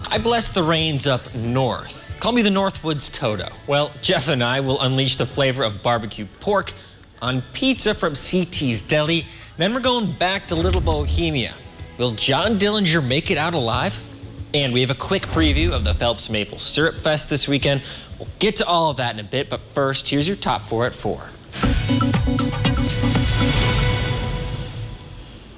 I bless the rains up north. Call me the Northwoods Toto. Well, Jeff and I will unleash the flavor of barbecue pork on pizza from CT's Deli. Then we're going back to Little Bohemia. Will John Dillinger make it out alive? And we have a quick preview of the Phelps Maple Syrup Fest this weekend. We'll get to all of that in a bit, but first, here's your top 4 at 4.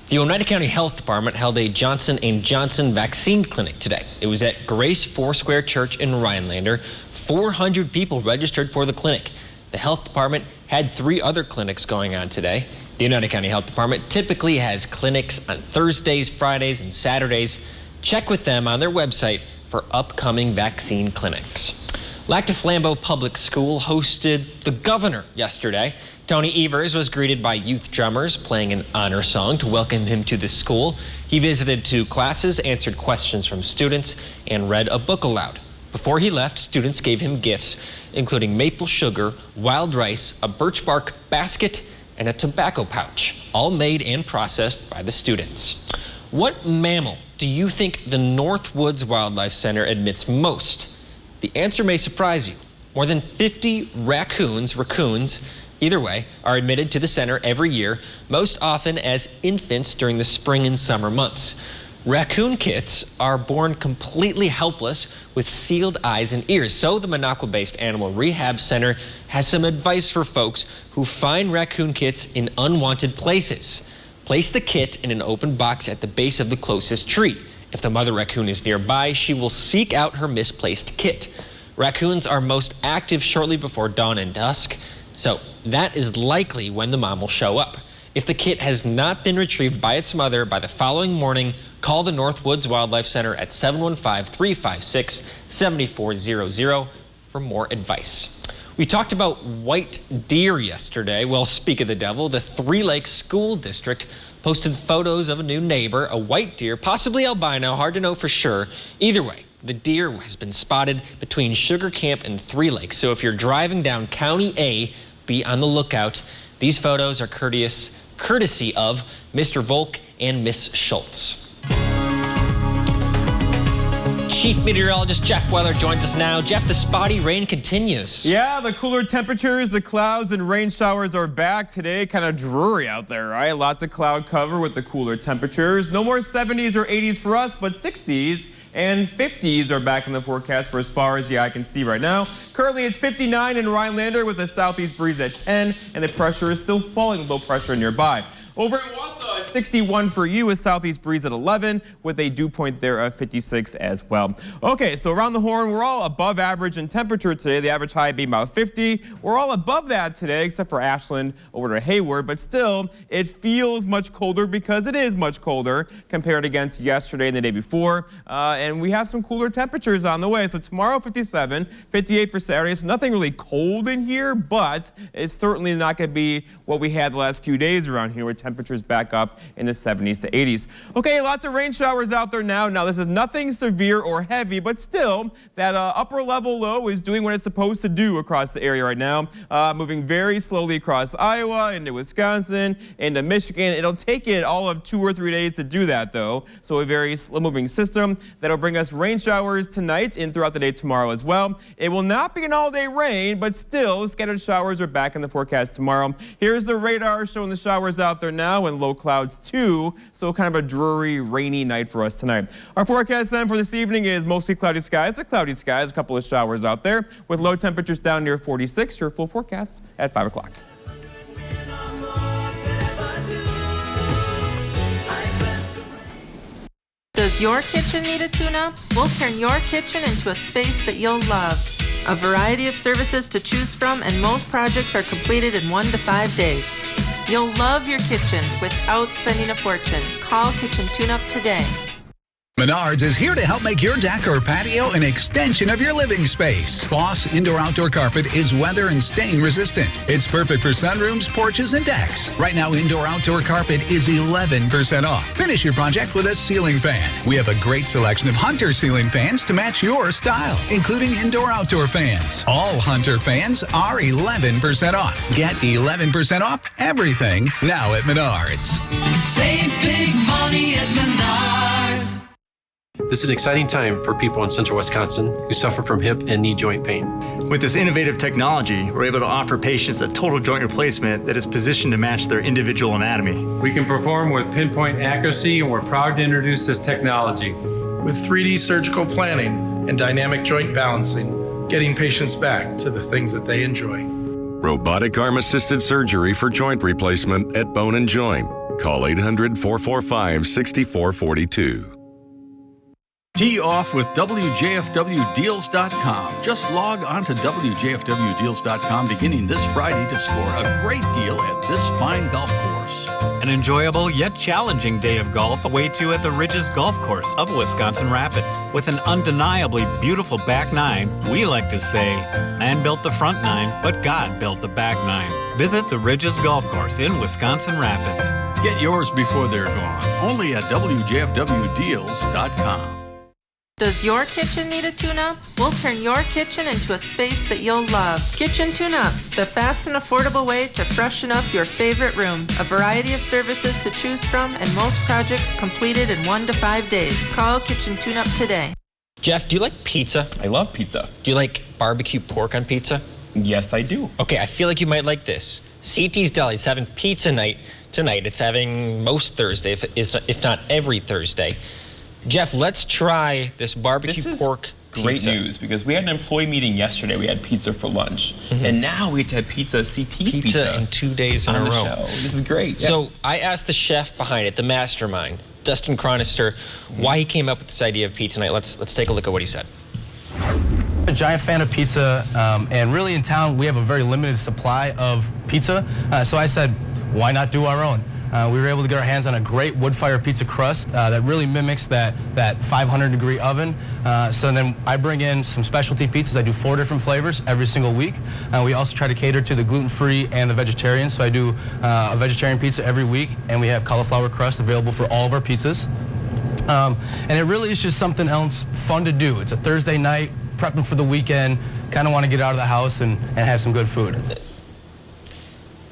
The Oneida County Health Department held a Johnson & Johnson vaccine clinic today. It was at Grace Foursquare Church in Rhinelander. 400 people registered for the clinic. The health department had 3 other clinics going on today. The Oneida County Health Department typically has clinics on Thursdays, Fridays, and Saturdays. Check with them on their website for upcoming vaccine clinics. Lac du Flambeau Public School hosted the governor yesterday. Tony Evers was greeted by youth drummers playing an honor song to welcome him to the school. He visited 2 classes, answered questions from students, and read a book aloud. Before he left, students gave him gifts, including maple sugar, wild rice, a birch bark basket, and a tobacco pouch, all made and processed by the students. What mammal do you think the Northwoods Wildlife Center admits most? The answer may surprise you. More than 50 raccoons, either way, are admitted to the center every year, most often as infants during the spring and summer months. Raccoon kits are born completely helpless with sealed eyes and ears. So the Minocqua-based Animal Rehab Center has some advice for folks who find raccoon kits in unwanted places. Place the kit in an open box at the base of the closest tree. If the mother raccoon is nearby, she will seek out her misplaced kit. Raccoons are most active shortly before dawn and dusk, so that is likely when the mom will show up. If the kit has not been retrieved by its mother by the following morning, call the Northwoods Wildlife Center at 715-356-7400 for more advice. We talked about white deer yesterday. Well, speak of the devil, the Three Lakes School District posted photos of a new neighbor, a white deer, possibly albino, hard to know for sure. Either way, the deer has been spotted between Sugar Camp and Three Lakes. So if you're driving down County A, be on the lookout. These photos are courtesy of Mr. Volk and Miss Schultz. Chief Meteorologist Jeff Weller joins us now. Jeff, the spotty rain continues. Yeah, the cooler temperatures, the clouds and rain showers are back today. Kind of dreary out there, right? Lots of cloud cover with the cooler temperatures. No more 70s or 80s for us, but 60s and 50s are back in the forecast for as far as the eye can see right now. Currently, it's 59 in Rhinelander with a southeast breeze at 10, and the pressure is still falling with low pressure nearby. Over in Wausau, it's 61 for you, a southeast breeze at 11 with a dew point there of 56 as well. Okay, so around the horn, we're all above average in temperature today. The average high being about 50. We're all above that today, except for Ashland over to Hayward, but still, it feels much colder because it is much colder compared against yesterday and the day before. And we have some cooler temperatures on the way. So tomorrow, 57, 58 for Saturday. So nothing really cold in here, but it's certainly not going to be what we had the last few days around here, with temperatures back up in the 70s to 80s. Okay, lots of rain showers out there now. Now, this is nothing severe or heavy, but still, that upper level low is doing what it's supposed to do across the area right now, moving very slowly across Iowa, into Wisconsin, into Michigan. It'll take it all of 2 or 3 days to do that, though. So a very slow-moving system that'll bring us rain showers tonight and throughout the day tomorrow as well. It will not be an all-day rain, but still, scattered showers are back in the forecast tomorrow. Here's the radar showing the showers out there now, and low clouds too, so kind of a dreary, rainy night for us tonight. Our forecast then for this evening is mostly cloudy skies, a couple of showers out there, with low temperatures down near 46. Your full forecast at 5 o'clock. Does your kitchen need a tune-up? We'll turn your kitchen into a space that you'll love. A variety of services to choose from, and most projects are completed in 1 to 5 days. You'll love your kitchen without spending a fortune. Call Kitchen Tune-Up today. Menards is here to help make your deck or patio an extension of your living space. Boss Indoor-Outdoor Carpet is weather and stain resistant. It's perfect for sunrooms, porches, and decks. Right now, Indoor-Outdoor Carpet is 11% off. Finish your project with a ceiling fan. We have a great selection of Hunter ceiling fans to match your style, including indoor-outdoor fans. All Hunter fans are 11% off. Get 11% off everything now at Menards. Save big money at Menards. This is an exciting time for people in central Wisconsin who suffer from hip and knee joint pain. With this innovative technology, we're able to offer patients a total joint replacement that is positioned to match their individual anatomy. We can perform with pinpoint accuracy, and we're proud to introduce this technology. With 3D surgical planning and dynamic joint balancing, getting patients back to the things that they enjoy. Robotic arm-assisted surgery for joint replacement at Bone & Joint. Call 800-445-6442. Tee off with WJFWdeals.com. Just log on to WJFWdeals.com beginning this Friday to score a great deal at this fine golf course. An enjoyable yet challenging day of golf awaits you at the Ridges Golf Course of Wisconsin Rapids. With an undeniably beautiful back nine, we like to say, man built the front nine, but God built the back nine. Visit the Ridges Golf Course in Wisconsin Rapids. Get yours before they're gone. Only at WJFWdeals.com. Does your kitchen need a tune-up? We'll turn your kitchen into a space that you'll love. Kitchen Tune-Up, the fast and affordable way to freshen up your favorite room. A variety of services to choose from and most projects completed in 1 to 5 days. Call Kitchen Tune-Up today. Jeff, do you like pizza? I love pizza. Do you like barbecue pork on pizza? Yes, I do. Okay, I feel like you might like this. CT's Deli's having pizza night tonight. It's having most Thursday, if not every Thursday. Jeff, let's try this barbecue pork great pizza. news, because we had an employee meeting yesterday. We had pizza for lunch, and now we get to have CT's pizza in 2 days in a row. Show. This is great. So Yes. I asked the chef behind it, the mastermind, Dustin Chronister, why he came up with this idea of pizza night. Let's take a look at what he said. A giant fan of pizza, and really in town we have a very limited supply of pizza, so I said, why not do our own? We were able to get our hands on a great wood-fire pizza crust that really mimics that 500-degree oven. So then I bring in some specialty pizzas. I do 4 different flavors every single week. We also try to cater to the gluten-free and the vegetarian. So I do a vegetarian pizza every week, and we have cauliflower crust available for all of our pizzas. And it really is just something else fun to do. It's a Thursday night, prepping for the weekend, kind of want to get out of the house and have some good food.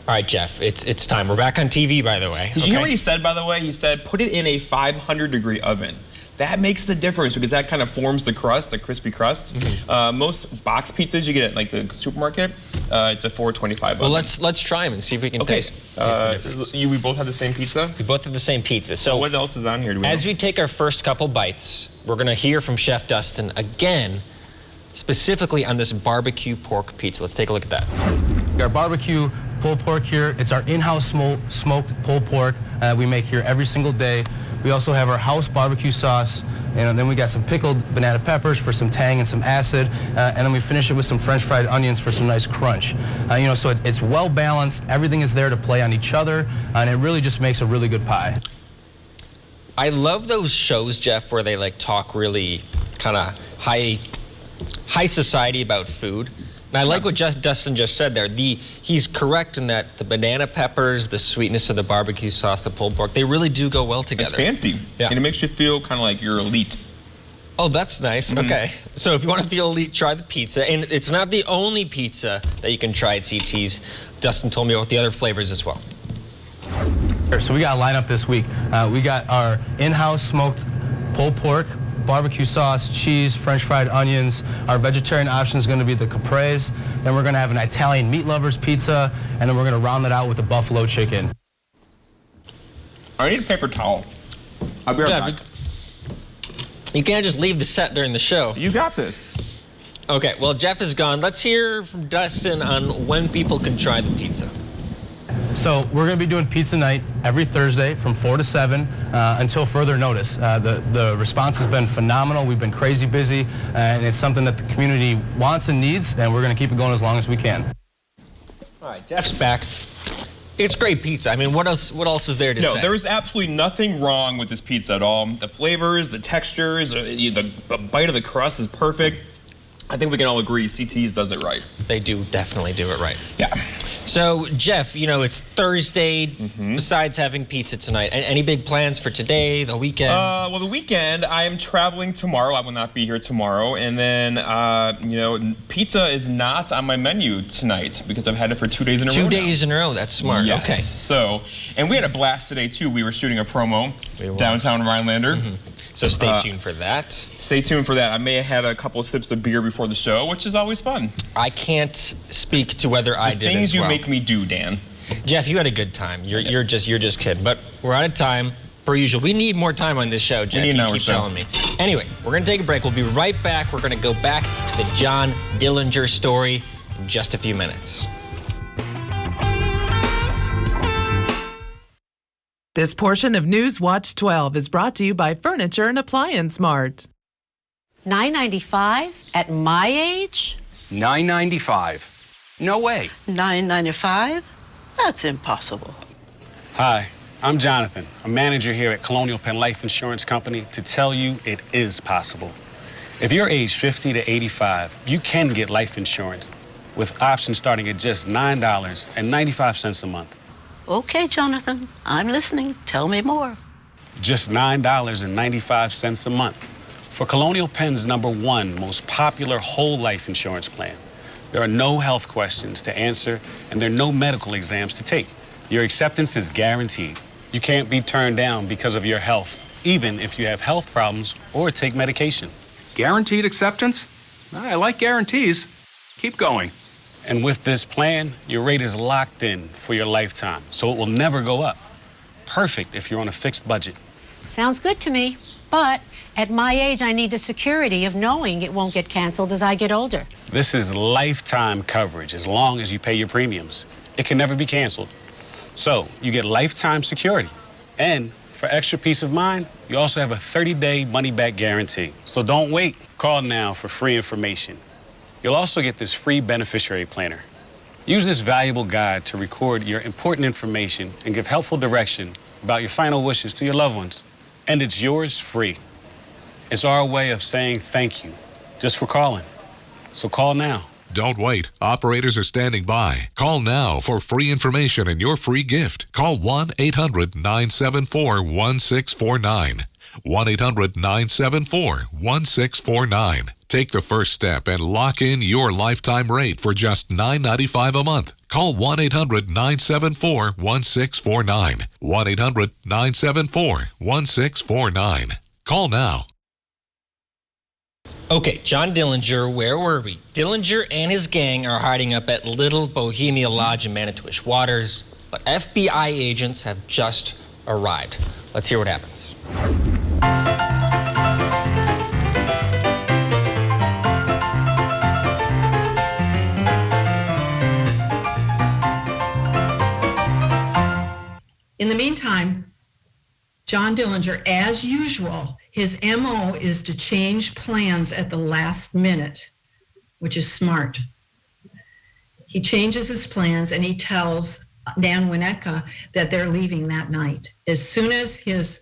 All right, Jeff, it's time. We're back on TV, by the way. Did you hear what he said, by the way? He said, put it in a 500-degree oven. That makes the difference, because that kind of forms the crust, the crispy crust. Most box pizzas you get at like the supermarket, it's a 425 Well, oven. let's try them and see if we can taste the difference. We both have the same pizza? We both have the same pizza. So what else is on here? Do we as know? we take our first couple bites, we're going to hear from Chef Dustin again, specifically on this barbecue pork pizza. Let's take a look at that. Our barbecue pulled pork here. It's our in-house smoked pulled pork we make here every single day. We also have our house barbecue sauce, and then we got some pickled banana peppers for some tang and some acid, and then we finish it with some French fried onions for some nice crunch. So it's well balanced. Everything is there to play on each other, and it really just makes a really good pie. I love those shows, Jeff, where they like talk really kind of high society about food. And I like what Dustin just said there. He's correct in that the banana peppers, the sweetness of the barbecue sauce, the pulled pork, they really do go well together. It's fancy. Yeah. And it makes you feel kind of like you're elite. Oh, that's nice. Okay. So if you want to feel elite, try the pizza. And it's not the only pizza that you can try at CT's. Dustin told me about the other flavors as well. So we got a lineup this week. We got our in-house smoked pulled pork, barbecue sauce, cheese, French fried onions. Our vegetarian option is going to be the caprese. Then we're going to have an Italian meat lovers pizza, and then we're going to round it out with a buffalo chicken. I need a paper towel. I'll be right back. You can't just leave the set during the show. You got this. Okay, well, Jeff is gone. Let's hear from Dustin on when people can try the pizza. So we're going to be doing pizza night every Thursday from 4 to 7 until further notice. The response has been phenomenal. We've been crazy busy, and it's something that the community wants and needs, and we're going to keep it going as long as we can. All right, Jeff's back. It's great pizza. I mean, what else is there to say? No, there is absolutely nothing wrong with this pizza at all. The flavors, the textures, the bite of the crust is perfect. I think we can all agree CT's does it right. They do definitely do it right. Yeah. So, Jeff, it's Thursday. Besides having pizza tonight, any big plans for today, the weekend? Well, the weekend, I am traveling tomorrow. I will not be here tomorrow. And then, pizza is not on my menu tonight because I've had it for 2 days in a row. 2 days in a row. That's smart. Yes. Okay. So, and we had a blast today, too. We were shooting a promo downtown Rhinelander. So stay tuned for that. Stay tuned for that. I may have had a couple of sips of beer before the show, which is always fun. I can't speak to whether I did as well. Things you make me do, Dan. Jeff, you had a good time. You're just kidding. But we're out of time. Per usual, we need more time on this show, Jeff. We need you keep telling me. Anyway, we're going to take a break. We'll be right back. We're going to go back to the John Dillinger story in just a few minutes. This portion of News Watch 12 is brought to you by Furniture and Appliance Mart. $9.95 at my age? $9.95. No way. $9.95? That's impossible. Hi, I'm Jonathan, a manager here at Colonial Penn Life Insurance Company, to tell you it is possible. If you're age 50 to 85, you can get life insurance with options starting at just $9.95 a month. Okay, Jonathan, I'm listening. Tell me more. Just $9.95 a month for Colonial Penn's #1 most popular whole life insurance plan. There are no health questions to answer, and there are no medical exams to take. Your acceptance is guaranteed. You can't be turned down because of your health, even if you have health problems or take medication. Guaranteed acceptance? I like guarantees. Keep going. And with this plan, your rate is locked in for your lifetime, so it will never go up. Perfect if you're on a fixed budget. Sounds good to me. But at my age, I need the security of knowing it won't get canceled as I get older. This is lifetime coverage as long as you pay your premiums. It can never be canceled. So you get lifetime security. And for extra peace of mind, you also have a 30-day money-back guarantee. So don't wait. Call now for free information. You'll also get this free beneficiary planner. Use this valuable guide to record your important information and give helpful direction about your final wishes to your loved ones. And it's yours free. It's our way of saying thank you just for calling. So call now. Don't wait. Operators are standing by. Call now for free information and your free gift. Call 1-800-974-1649. 1-800-974-1649. Take the first step and lock in your lifetime rate for just $9.95 a month. Call 1-800-974-1649. 1-800-974-1649. Call now. Okay, John Dillinger, where were we? Dillinger and his gang are hiding up at Little Bohemia Lodge in Manitowish Waters, but FBI agents have just arrived. Let's hear what happens. In the meantime, John Dillinger, as usual, his MO is to change plans at the last minute, which is smart. He changes his plans and he tells Dan Winnetka that they're leaving that night. As soon as his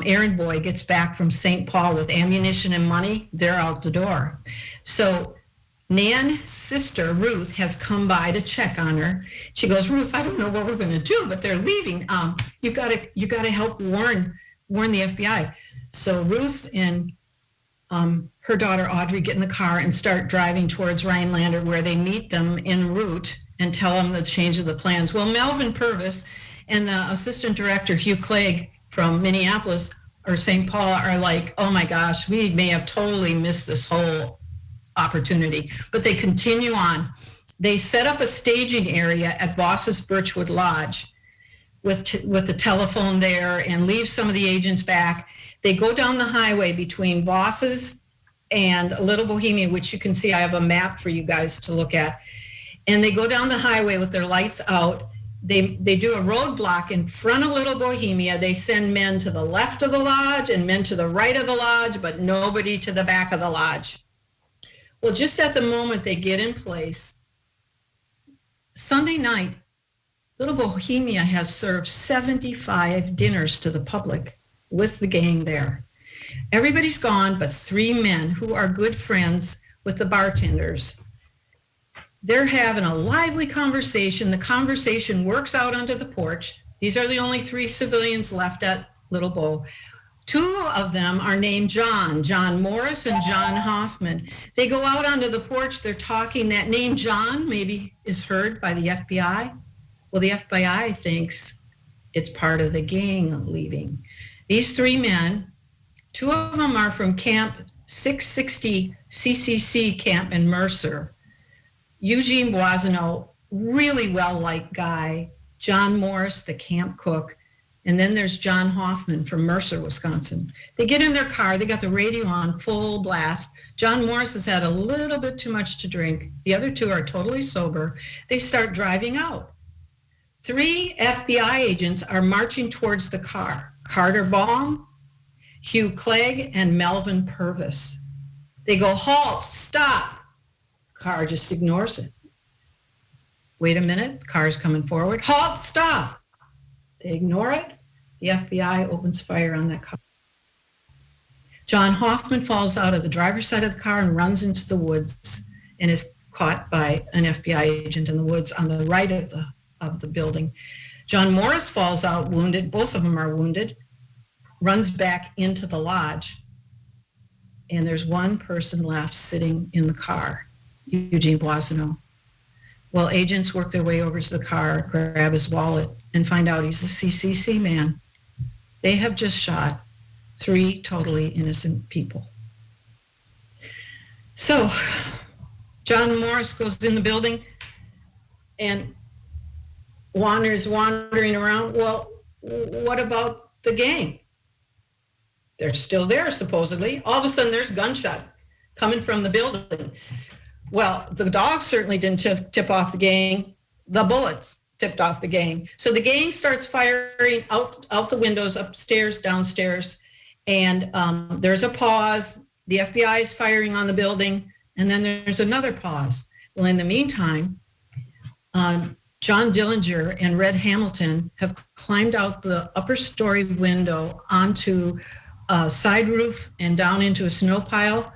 errand boy gets back from St. Paul with ammunition and money, they're out the door. So Nan's sister, Ruth, has come by to check on her. She goes, Ruth, I don't know what we're going to do, but they're leaving. You got to help warn the FBI. So Ruth and her daughter Audrey get in the car and start driving towards Rhinelander, where they meet them en route and tell them the change of the plans. Well, Melvin Purvis and the assistant director, Hugh Clegg from Minneapolis or St. Paul, are like, oh my gosh, we may have totally missed this whole opportunity. But they continue on. They set up a staging area at Voss's Birchwood Lodge with the telephone there and leave some of the agents back. They go down the highway between Voss's and Little Bohemia, which you can see. I have a map for you guys to look at. And they go down the highway with their lights out. They do a roadblock in front of Little Bohemia. They send men to the left of the lodge and men to the right of the lodge, but nobody to the back of the lodge. Well, just at the moment they get in place, Sunday night, Little Bohemia has served 75 dinners to the public with the gang there. Everybody's gone but 3 men who are good friends with the bartenders. They're having a lively conversation. The conversation works out onto the porch. These are the only 3 civilians left at Little Bo. 2 of them are named John Morris and John Hoffman. They go out onto the porch, they're talking. That name John maybe is heard by the FBI. Well, the FBI thinks it's part of the gang leaving. These 3 men 2 of them are from Camp 660 CCC Camp in Mercer. Eugene Boisano, really well-liked guy. John Morris, the camp cook. And then there's John Hoffman from Mercer, Wisconsin. They get in their car. They got the radio on full blast. John Morris has had a little bit too much to drink. The other 2 are totally sober. They start driving out. 3 FBI agents are marching towards the car. Carter Baum, Hugh Clegg, and Melvin Purvis. They go, halt, stop. Car just ignores it. Wait a minute, car's coming forward. Halt, stop. They ignore it. The FBI opens fire on that car. John Hoffman falls out of the driver's side of the car and runs into the woods and is caught by an FBI agent in the woods on the right of the building. John Morris falls out wounded. Both of them are wounded. Runs back into the lodge. And there's one person left sitting in the car, Eugene Boisano. Well, agents work their way over to the car, grab his wallet, and find out he's a CCC man. They have just shot 3 totally innocent people. So, John Morris goes in the building and wandering around. Well, what about the gang? They're still there, supposedly. All of a sudden, there's gunshot coming from the building. Well, the dogs certainly didn't tip off the gang. The bullets tipped off the gang. So the gang starts firing out the windows, upstairs, downstairs, and there's a pause. The FBI is firing on the building, and then there's another pause. Well, in the meantime, John Dillinger and Red Hamilton have climbed out the upper story window onto a side roof and down into a snow pile.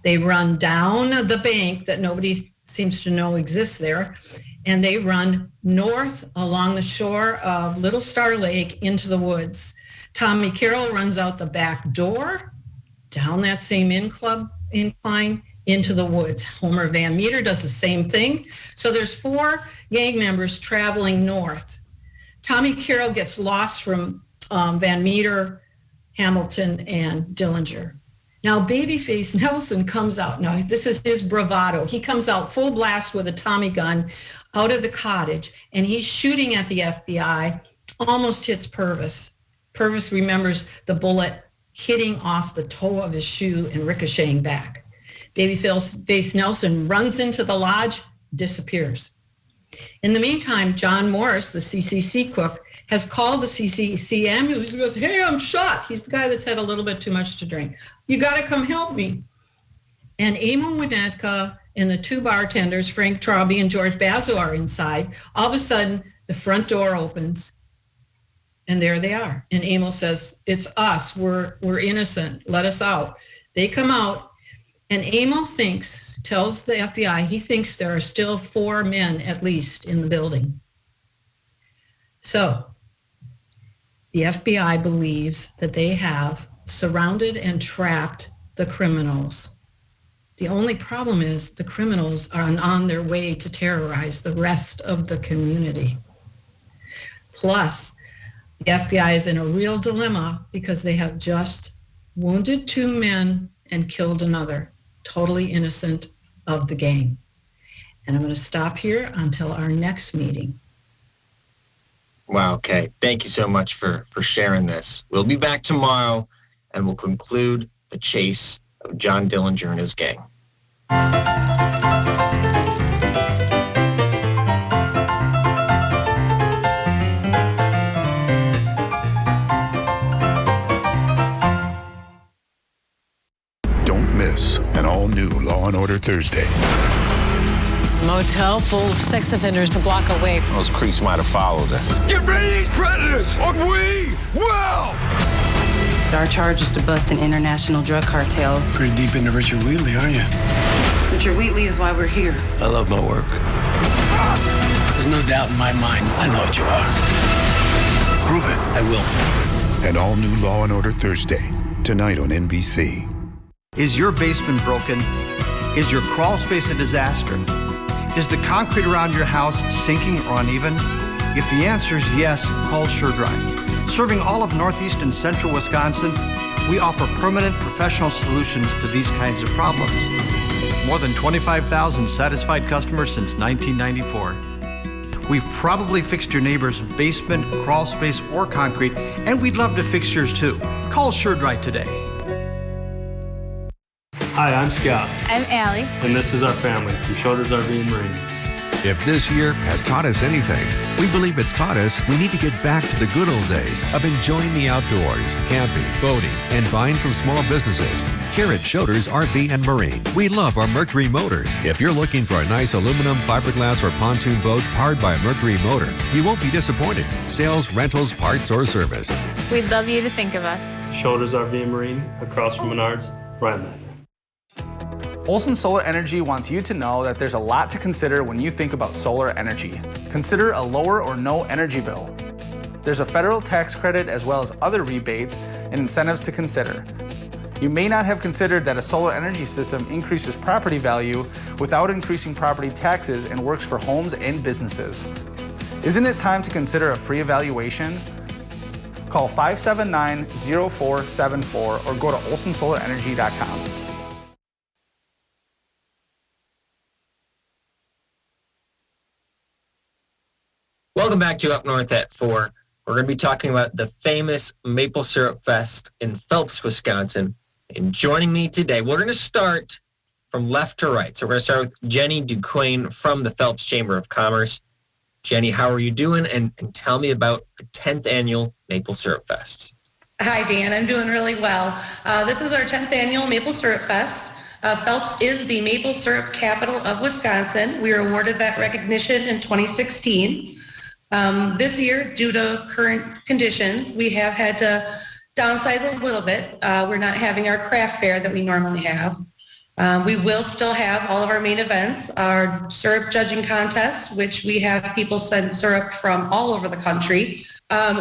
They run down the bank that nobody seems to know exists there, and they run north along the shore of Little Star Lake into the woods. Tommy Carroll runs out the back door, down that same incline into the woods. Homer Van Meter does the same thing. So there's 4 gang members traveling north. Tommy Carroll gets lost from Van Meter, Hamilton, and Dillinger. Now, Babyface Nelson comes out. Now, this is his bravado. He comes out full blast with a Tommy gun out of the cottage, and he's shooting at the FBI, almost hits Purvis. Purvis remembers the bullet hitting off the toe of his shoe and ricocheting back. Babyface Nelson runs into the lodge, disappears. In the meantime, John Morris, the CCC cook, has called the CCC ambulance. He goes, hey, I'm shot. He's the guy that's had a little bit too much to drink. You got to come help me. And Emil Winnetka and the 2 bartenders, Frank Trauby and George Bazzo, are inside. All of a sudden, the front door opens, and there they are. And Emil says, it's us. We're innocent. Let us out. They come out, and Emil tells the FBI, he thinks there are still 4 men at least in the building. So the FBI believes that they have surrounded and trapped the criminals. The only problem is the criminals are on their way to terrorize the rest of the community. Plus, the FBI is in a real dilemma because they have just wounded 2 men and killed another, totally innocent of the gang. And I'm going to stop here until our next meeting. Wow, okay. Thank you so much for sharing this. We'll be back tomorrow, and we'll conclude the chase of John Dillinger and his gang. Don't miss an all-new Law & Order Thursday. Motel full of sex offenders a block away. Those creeps might have followed her. Get rid of these predators, or we will! Our charge is to bust an international drug cartel. Pretty deep into Richard Wheatley, are you? Richard Wheatley is why we're here. I love my work. There's no doubt in my mind. I know what you are. Prove it. I will. An all-new Law & Order Thursday, tonight on NBC. Is your basement broken? Is your crawl space a disaster? Is the concrete around your house sinking or uneven? If the answer is yes, call SureDry. Serving all of northeast and central Wisconsin, we offer permanent professional solutions to these kinds of problems. More than 25,000 satisfied customers since 1994. We've probably fixed your neighbor's basement, crawl space, or concrete, and we'd love to fix yours too. Call SureDry today. Hi, I'm Scott. I'm Allie. And this is our family from Shoulders RV and Marine. If this year has taught us anything, we believe it's taught us we need to get back to the good old days of enjoying the outdoors, camping, boating, and buying from small businesses. Here at Shoulders RV and Marine, we love our Mercury motors. If you're looking for a nice aluminum, fiberglass, or pontoon boat powered by a Mercury motor, you won't be disappointed. Sales, rentals, parts, or service. We'd love you to think of us. Shoulders RV and Marine, across from Menards, Rhineland. Olson Solar Energy wants you to know that there's a lot to consider when you think about solar energy. Consider a lower or no energy bill. There's a federal tax credit as well as other rebates and incentives to consider. You may not have considered that a solar energy system increases property value without increasing property taxes and works for homes and businesses. Isn't it time to consider a free evaluation? Call 579-0474 or go to olsonsolarenergy.com. Welcome back to Up North at 4. We're going to be talking about the famous Maple Syrup Fest in Phelps, Wisconsin. And joining me today, we're going to start from left to right. So we're going to start with Jenny Duquesne from the Phelps Chamber of Commerce. Jenny, how are you doing? And tell me about the 10th annual Maple Syrup Fest. Hi, Dan. I'm doing really well. This is our 10th annual Maple Syrup Fest. Phelps is the maple syrup capital of Wisconsin. We were awarded that recognition in 2016. This year, due to current conditions, we have had to downsize a little bit. We're not having our craft fair that we normally have. We will still have all of our main events, our syrup judging contest, which we have people send syrup from all over the country.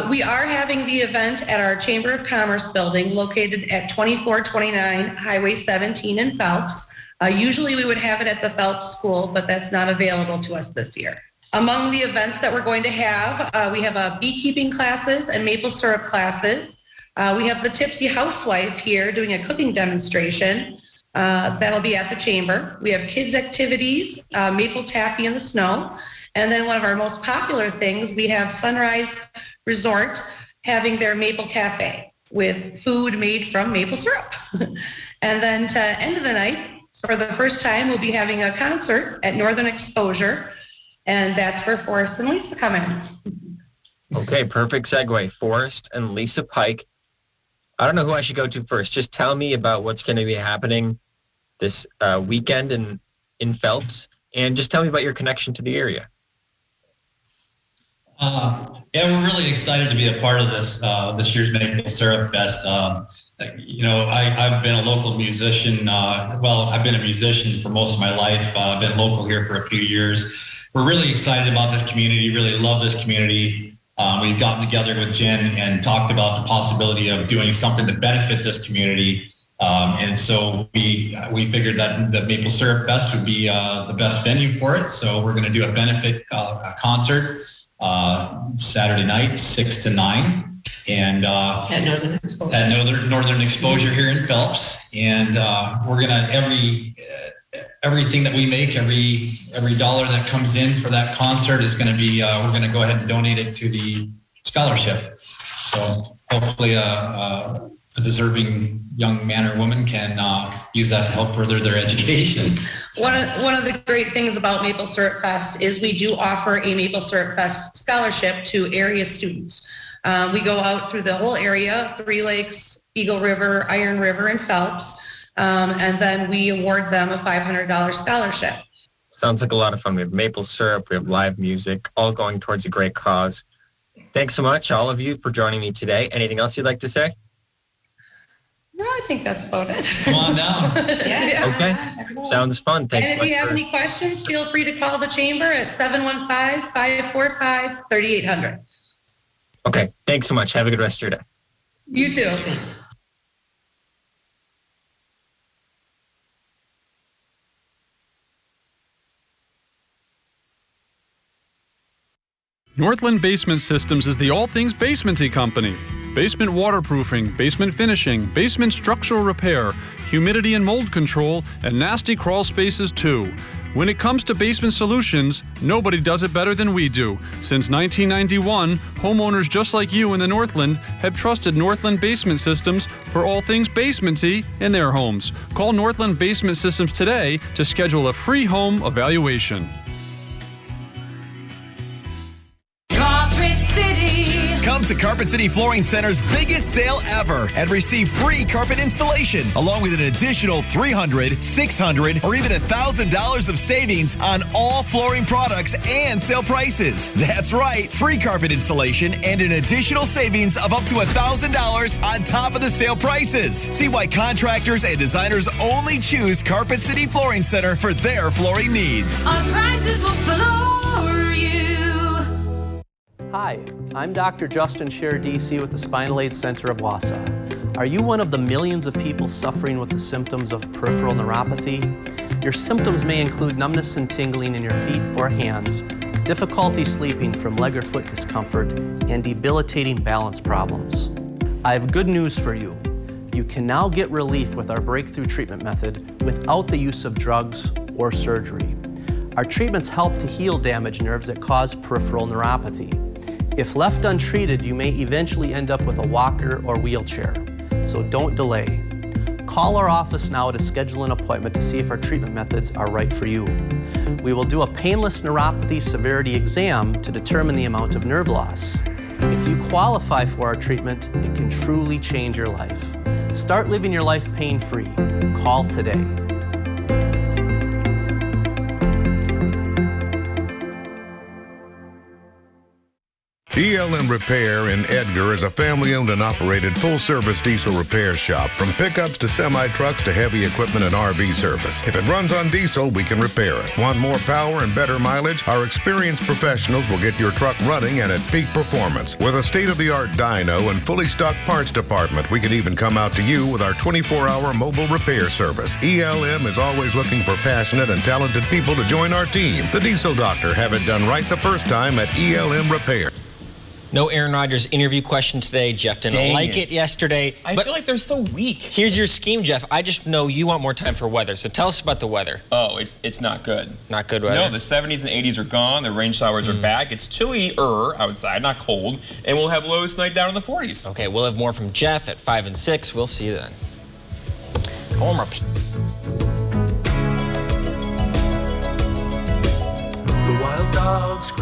We are having the event at our Chamber of Commerce building located at 2429 Highway 17 in Phelps. Usually we would have it at the Phelps School, but that's not available to us this year. Among the events that we're going to have, we have beekeeping classes and maple syrup classes. We have the Tipsy Housewife here doing a cooking demonstration. That'll be at the chamber. We have kids activities, maple taffy in the snow. And then one of our most popular things, we have Sunrise Resort having their maple cafe with food made from maple syrup. And then to end of the night, for the first time, we'll be having a concert at Northern Exposure. And that's where Forrest and Lisa come in. Okay, perfect segue. Forrest and Lisa Pike. I don't know who I should go to first. Just tell me about what's going to be happening this weekend in Phelps, and just tell me about your connection to the area. Yeah, we're really excited to be a part of this year's Maple Syrup Fest. I've been a local musician. I've been a musician for most of my life. I've been local here for a few years. We're really excited about this community, really love this community. We've gotten together with Jen and talked about the possibility of doing something to benefit this community. And so we figured that the Maple Syrup Fest would be the best venue for it. So we're going to do a benefit concert Saturday night, 6 to 9. And At Northern Exposure. At Northern Exposure here in Phelps. And we're going to, everything that we make, every dollar that comes in for that concert is going to be, we're going to go ahead and donate it to the scholarship. So hopefully a deserving young man or woman can use that to help further their education. One of the great things about Maple Syrup Fest is we do offer a Maple Syrup Fest scholarship to area students. We go out through the whole area, Three Lakes, Eagle River, Iron River, and Phelps, and then we award them a $500 scholarship. Sounds like a lot of fun. We have maple syrup, we have live music, all going towards a great cause. Thanks so much, all of you, for joining me today. Anything else you'd like to say? No, I think that's about it. Come on down. Yeah. Okay, sounds fun. Thanks And if you have any questions, feel free to call the chamber at 715-545-3800. Okay, thanks so much. Have a good rest of your day. You too. Northland Basement Systems is the all things basementy company. Basement waterproofing, basement finishing, basement structural repair, humidity and mold control, and nasty crawl spaces too. When it comes to basement solutions, nobody does it better than we do. Since 1991, homeowners just like you in the Northland have trusted Northland Basement Systems for all things basementy in their homes. Call Northland Basement Systems today to schedule a free home evaluation. Carpet City. Come to Carpet City Flooring Center's biggest sale ever and receive free carpet installation along with an additional $300, $600, or even $1,000 of savings on all flooring products and sale prices. That's right, free carpet installation and an additional savings of up to $1,000 on top of the sale prices. See why contractors and designers only choose Carpet City Flooring Center for their flooring needs. Our prices will floor you. Hi, I'm Dr. Justin Scher, DC with the Spinal Aid Center of Wausau. Are you one of the millions of people suffering with the symptoms of peripheral neuropathy? Your symptoms may include numbness and tingling in your feet or hands, difficulty sleeping from leg or foot discomfort, and debilitating balance problems. I have good news for you. You can now get relief with our breakthrough treatment method without the use of drugs or surgery. Our treatments help to heal damaged nerves that cause peripheral neuropathy. If left untreated, you may eventually end up with a walker or wheelchair, so don't delay. Call our office now to schedule an appointment to see if our treatment methods are right for you. We will do a painless neuropathy severity exam to determine the amount of nerve loss. If you qualify for our treatment, it can truly change your life. Start living your life pain-free. Call today. ELM Repair in Edgar is a family-owned and operated full-service diesel repair shop. From pickups to semi-trucks to heavy equipment and RV service. If it runs on diesel, we can repair it. Want more power and better mileage? Our experienced professionals will get your truck running and at peak performance. With a state-of-the-art dyno and fully stocked parts department, we can even come out to you with our 24-hour mobile repair service. ELM is always looking for passionate and talented people to join our team. The Diesel Doctor. Have it done right the first time at ELM Repair. No Aaron Rodgers interview question today. Jeff didn't like it yesterday. I feel like they're so weak. Here's your scheme, Jeff. I just know you want more time for weather, so tell us about the weather. Oh, it's not good. Not good weather? No, the 70s and 80s are gone. The rain showers are back. It's chilly-er outside, not cold. And we'll have lows tonight down in the 40s. Okay, we'll have more from Jeff at 5 and 6. We'll see you then. Homer. The wild dogs